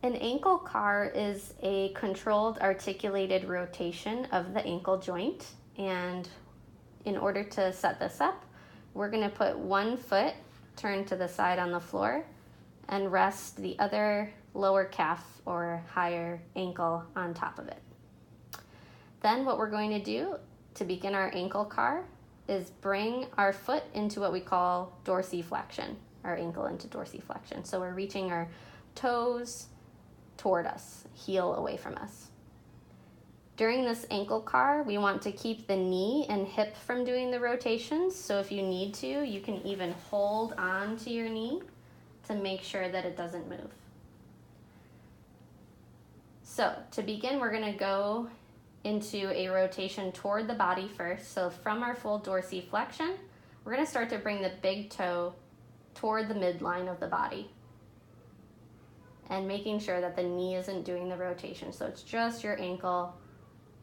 An ankle car is a controlled articulated rotation of the ankle joint. And in order to set this up, we're going to put one foot turned to the side on the floor and rest the other lower calf or higher ankle on top of it. Then what we're going to do to begin our ankle car is bring our foot into what we call dorsiflexion, our ankle into dorsiflexion. So we're reaching our toes toward us, heel away from us. During this ankle car, we want to keep the knee and hip from doing the rotations. So if you need to, you can even hold on to your knee to make sure that it doesn't move. So to begin, we're going to go into a rotation toward the body first. So from our full dorsiflexion, we're going to start to bring the big toe toward the midline of the body and making sure that the knee isn't doing the rotation. So it's just your ankle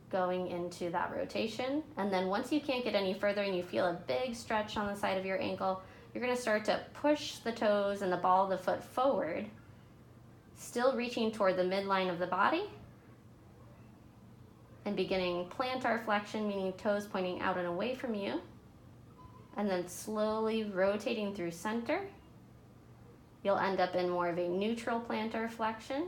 going into that rotation. And then once you can't get any further and you feel a big stretch on the side of your ankle, you're going to start to push the toes and the ball of the foot forward, still reaching toward the midline of the body, and beginning plantar flexion, meaning toes pointing out and away from you, and then slowly rotating through center. You'll end up in more of a neutral plantar flexion.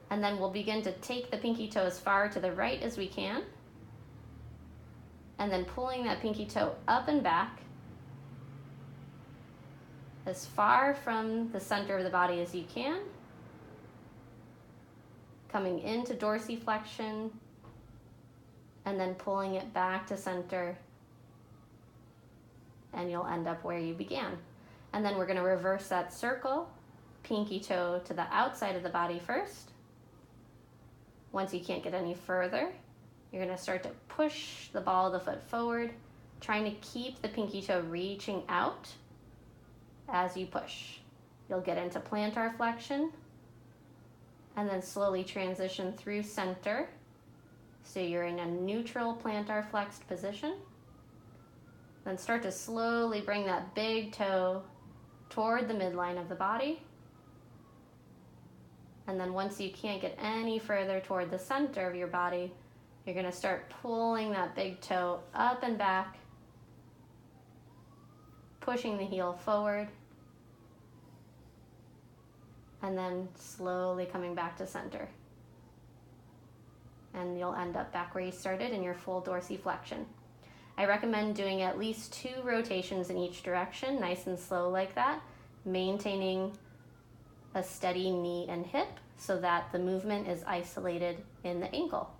And then we'll begin to take the pinky toe as far to the right as we can, and then pulling that pinky toe up and back as far from the center of the body as you can, coming into dorsiflexion, and then pulling it back to center, and you'll end up where you began. And then we're going to reverse that circle, pinky toe to the outside of the body first. Once you can't get any further, you're going to start to push the ball of the foot forward, trying to keep the pinky toe reaching out as you push. You'll get into plantar flexion, and then slowly transition through center. So you're in a neutral plantar flexed position. Then start to slowly bring that big toe toward the midline of the body. And then once you can't get any further toward the center of your body, you're going to start pulling that big toe up and back, pushing the heel forward, and then slowly coming back to center. And you'll end up back where you started in your full dorsiflexion. I recommend doing at least 2 rotations in each direction, nice and slow like that, maintaining a steady knee and hip so that the movement is isolated in the ankle.